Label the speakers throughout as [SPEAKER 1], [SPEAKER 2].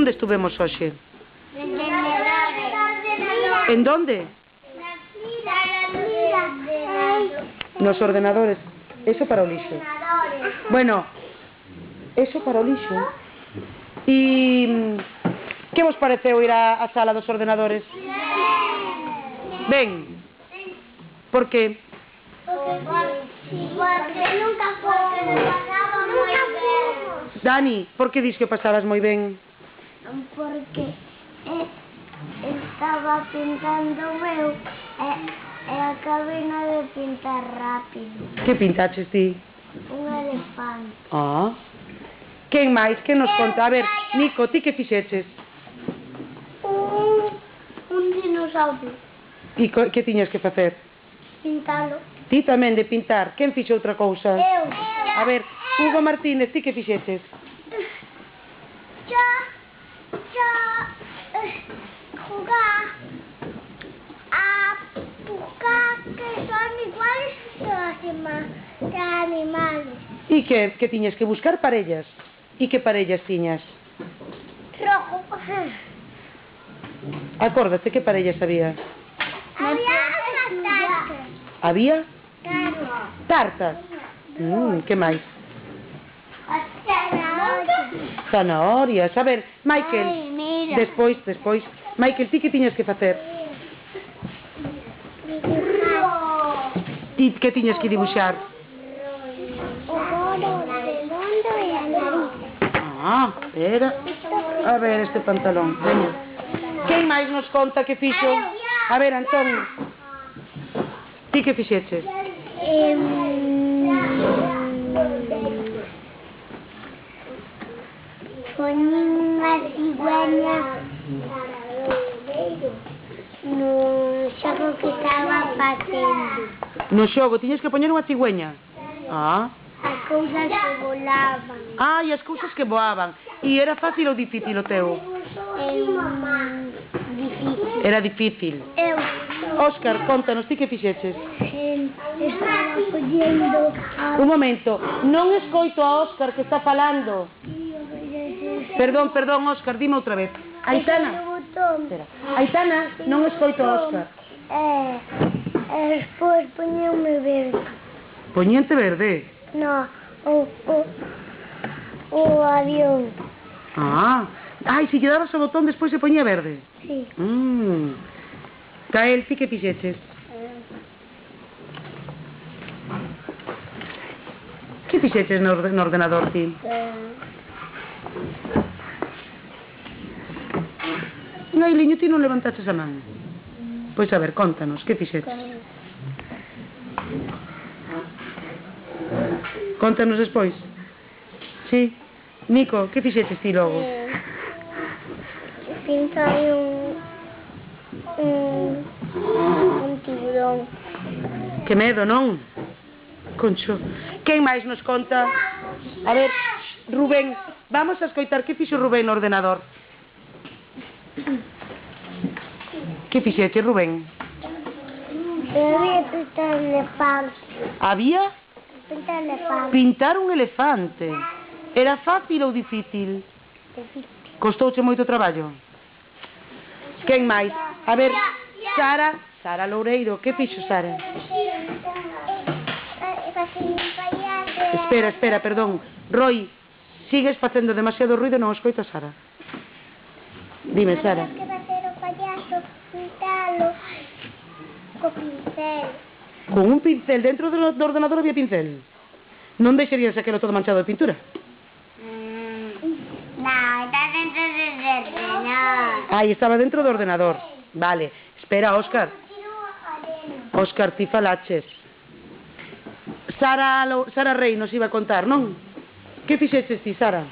[SPEAKER 1] onde estuvemos hoxe? En donde? Nos ordenadores. Eso para o lixo. Bueno, eso para o lixo. E que vos pareceu ir á sala dos ordenadores? Ben. Por que?
[SPEAKER 2] Porque nunca foi, pasaba moi ben.
[SPEAKER 1] Dani, por que dis que pasabas moi ben?
[SPEAKER 2] Porque estaba pintando eu e acabei de pintar rápido.
[SPEAKER 1] Que pintaches ti?
[SPEAKER 2] Un elefante.
[SPEAKER 1] Ah. Quen máis? Que nos conta? A ver, Nico, ti que fixeches?
[SPEAKER 2] Un dinosaurio.
[SPEAKER 1] E que tiñas que facer?
[SPEAKER 2] Pintalo.
[SPEAKER 1] Ti tamén de pintar. Quen fixo outra cousa?
[SPEAKER 2] Eu.
[SPEAKER 1] A ver, Hugo Martínez, ti que fixeches?
[SPEAKER 2] Jugar a buscar que son iguales que animales.
[SPEAKER 1] E que tiñas que buscar parellas? E que parellas tiñas?
[SPEAKER 2] Rojo.
[SPEAKER 1] Acórdate que parellas había?
[SPEAKER 2] Había tartas.
[SPEAKER 1] Había?
[SPEAKER 2] Claro.
[SPEAKER 1] Tartas. Que máis? Zanahorias. A ver, Michael.
[SPEAKER 2] Ai, mira.
[SPEAKER 1] Despois. Michael, ti que tiñas que facer? Ti que tiñas que dibuixar?
[SPEAKER 2] O gordo redondo e a nariz.
[SPEAKER 1] Ah, espera. A ver este pantalón. Veña. Quen máis nos conta que fixo? A ver, Antón. Ti que fixeches?
[SPEAKER 2] Con unha cigüeña no xogo que estaba facendo.
[SPEAKER 1] No xogo, tiñas que poñer unha cigüeña. Ah.
[SPEAKER 2] As cousas que volaban.
[SPEAKER 1] Ah, e as cousas que voaban. E era fácil ou difícil o teu?
[SPEAKER 2] Difícil.
[SPEAKER 1] Era difícil.
[SPEAKER 2] Eu
[SPEAKER 1] Óscar, contanos, ti que fixeches?
[SPEAKER 2] estaba collendo
[SPEAKER 1] Un momento, non escoito a Óscar que está falando. Perdón, Óscar, dime outra vez. Aitana. Espera. Aitana, non escoito a Óscar.
[SPEAKER 2] Despois poñeume verde.
[SPEAKER 1] Poñente verde.
[SPEAKER 2] No, o avión.
[SPEAKER 1] Ah. Ai, se lle dabas o botón despois se poñía verde.
[SPEAKER 2] Sí.
[SPEAKER 1] Cael, ti que fixeches? Que fixeches no ordenador ti? Ai, Liño, ti non levantaches a man. Pois a ver, contanos, que fixeches? Contanos despois. Sí. Nico, que fixeches ti logo?
[SPEAKER 2] Pintai un tiburón.
[SPEAKER 1] Que medo, non? Concho. Quen máis nos conta? A ver, Rubén, vamos a escoitar que fixo Rubén no ordenador. Que fixeche, Rubén?
[SPEAKER 2] Había pintar un elefante.
[SPEAKER 1] Había?
[SPEAKER 2] Pintar un elefante.
[SPEAKER 1] Pintar un elefante. Era fácil ou difícil? Costouche moito traballo? Quen máis? A ver, Sara Loureiro, que fixo Sara? Espera, perdón. Roy, sigues facendo demasiado ruido e non escoito a Sara. Dime, Sara.
[SPEAKER 2] Que facer o payaso, pintalo co pincel.
[SPEAKER 1] Con un pincel, dentro do ordenador había pincel. Non deixarías aquelo todo manchado de pintura?
[SPEAKER 2] Non, está dentro do ordenador.
[SPEAKER 1] Ai, estaba dentro do ordenador. Vale, espera, Óscar. Óscar, ti falaches. Sara Rey nos iba a contar, non? Que fixeches ti, Sara?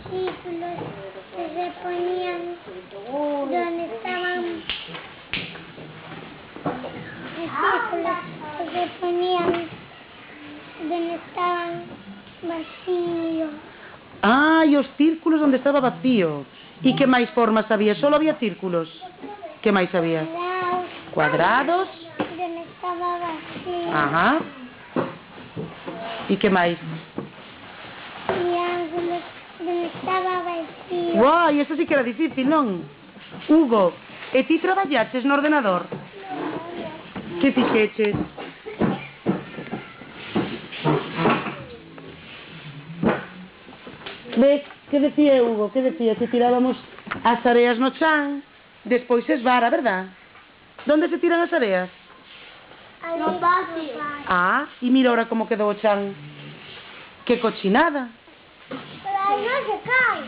[SPEAKER 2] Círculos que se ponían donde estaban. Círculos que se ponían donde estaban vacíos.
[SPEAKER 1] Ah, e os círculos onde estaba vacío. E que máis formas había? Solo había círculos. Que máis había? Cuadrados.
[SPEAKER 2] Donde estaba vacío.
[SPEAKER 1] Ajá. E que máis?
[SPEAKER 2] Triángulos donde estaba vacío.
[SPEAKER 1] Guai, esa sí que era difícil, non? Hugo, e ti traballaches no ordenador? Que fixeches? Ves, que decía Hugo? Que decía? Que tirábamos as areas no chan, despois esvara, verdad? Donde se tiran as areas?
[SPEAKER 2] No patio.
[SPEAKER 1] Ah, e mira ahora como quedou o chan. Que cochinada.
[SPEAKER 2] Pero aí non se cae.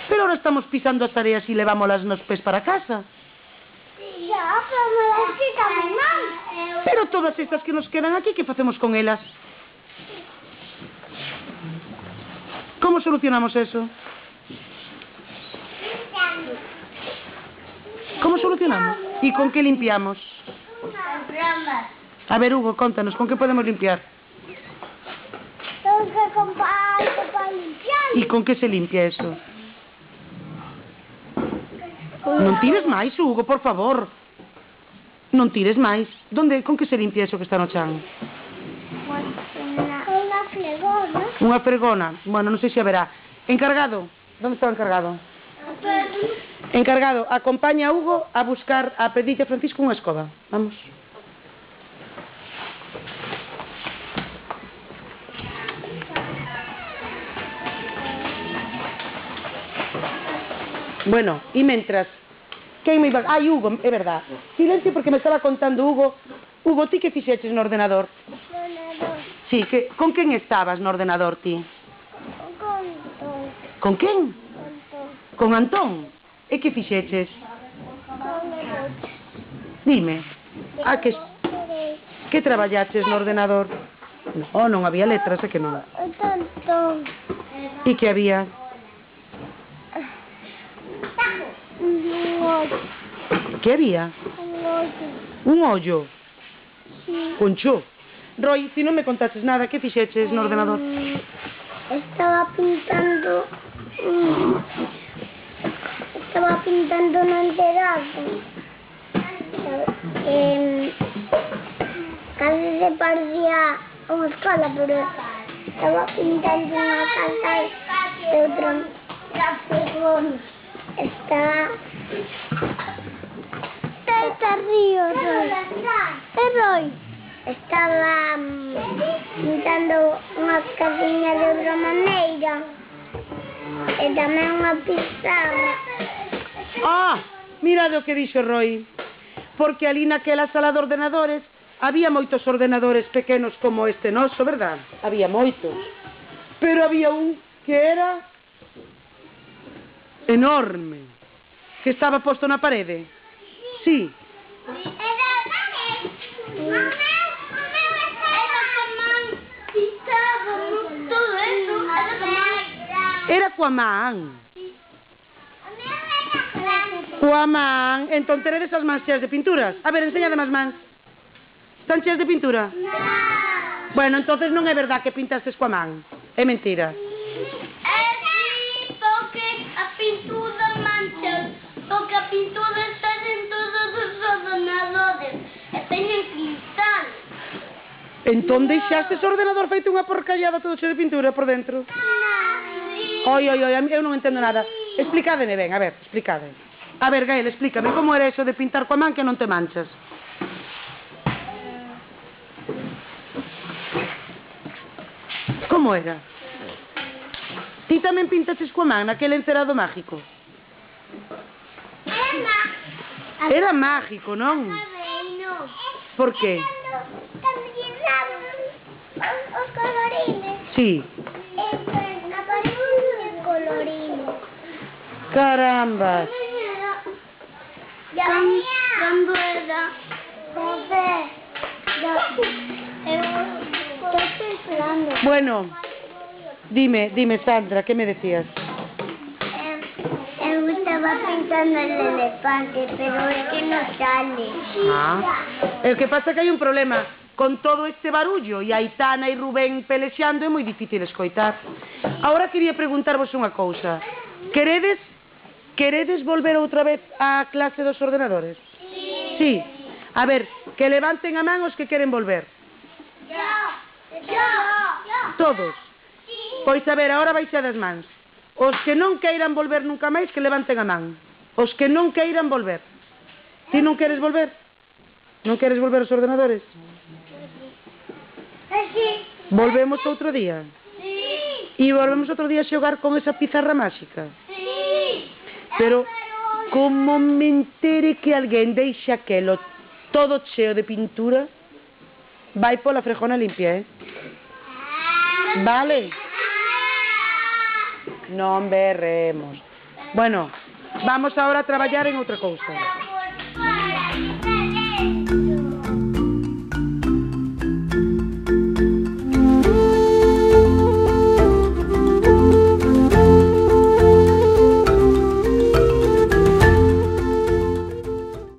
[SPEAKER 1] Pero ahora estamos pisando as areas e levámolas nos pés para casa.
[SPEAKER 2] Ya, pero me las quita mi mamá.
[SPEAKER 1] Pero todas estas que nos quedan aquí, que facemos con elas? Como solucionamos eso? Como solucionamos? E con que limpiamos? A ver, Hugo, contanos, con que podemos limpiar?
[SPEAKER 2] Tengo que comprar algo para limpiar.
[SPEAKER 1] E con que se limpia eso? Non tires máis, Hugo, por favor. Non tires máis. Con que se limpia eso que está no chan?
[SPEAKER 2] Una fregona.
[SPEAKER 1] Unha fregona. Bueno, non sei se haberá. Encargado. Onde está o encargado? Encargado, acompaña a Hugo a buscar, a pedirlle a Francisco unha escoba. Vamos. Bueno, e mentras, quen me iba... Ai, Hugo, é verdad. Silencio porque me estaba contando Hugo. Hugo, ti que fixeches no ordenador?
[SPEAKER 2] Ordenador.
[SPEAKER 1] Sí, con quen estabas no ordenador ti?
[SPEAKER 2] Con todo.
[SPEAKER 1] Con quen?
[SPEAKER 2] Con todo.
[SPEAKER 1] Con Antón? E que fixeches?
[SPEAKER 2] Con el otro.
[SPEAKER 1] Dime. Que traballaches no ordenador? No, non había letras, é que non.
[SPEAKER 2] Tanto.
[SPEAKER 1] E que había?
[SPEAKER 2] Un hoyo.
[SPEAKER 1] Que había?
[SPEAKER 2] Un hoyo.
[SPEAKER 1] Un ollo.
[SPEAKER 2] Sí.
[SPEAKER 1] Concho. Roy, si non me contaches nada, que fixeches no ordenador?
[SPEAKER 2] Estaba pintando. Estaba pintando un enterado. Casi se parecía a una escuela, pero estaba pintando una casa de otro persona. Está río, Roy. Estaba pintando unha casiña de outra maneira e tamén unha pizarra.
[SPEAKER 1] Ah, mira o que dixo Roy. Porque ali naquela sala de ordenadores había moitos ordenadores pequenos como este noso, verdad? Había moitos. Pero había un que era enorme, que estaba posto na parede. Sí. Era coa man. Coa man. Entón teredes as mans cheas de pinturas. A ver, enseñade as mans. Están cheas de pintura? Bueno, entonces non é verdad que pintastes coa man. É mentira.
[SPEAKER 2] Porque a pintura mancha, porque a pintura está en todos os ordenadores e teñen cristal.
[SPEAKER 1] Entón deixastes o ordenador feito unha porcallada todo cheo de pintura por dentro. Oi, eu non entendo nada. Explicádeme ben, a ver, explicade. A ver, Gael, explícame como era eso de pintar coa man que non te manchas. Como era? Ti tamén pintaches coa man naquele encerado mágico? Era mágico, non? Por que?
[SPEAKER 2] Os colorines.
[SPEAKER 1] Sí.
[SPEAKER 2] Aparecen colorines.
[SPEAKER 1] Carambas.
[SPEAKER 2] Cando era? José. Estoy esperando.
[SPEAKER 1] Bueno, dime, Sandra, ¿qué me decías?
[SPEAKER 2] Eu estaba pintando el elefante, pero es que no sale.
[SPEAKER 1] Ah, el que pasa é que hai un problema. Con todo este barullo e Aitana e Rubén pelexando é moi difícil escoitar. Ahora quería preguntarvos unha cousa. Queredes volver outra vez á clase dos ordenadores? Sí. A ver, que levanten a man os que queren volver.
[SPEAKER 2] Yo.
[SPEAKER 1] Todos. Pois a ver, ahora baixade as mans. Os que non queiran volver nunca máis, que levanten a man. Os que non queiran volver. Ti non queres volver? Non queres volver aos ordenadores? Volvemos outro día? E volvemos outro día a xogar con esa pizarra máxica? Pero, como me entere que alguén deixa aquelo todo cheo de pintura, vai pola frejona limpia, Vale? Non berremos. Bueno, vamos ahora a traballar en outra cousa.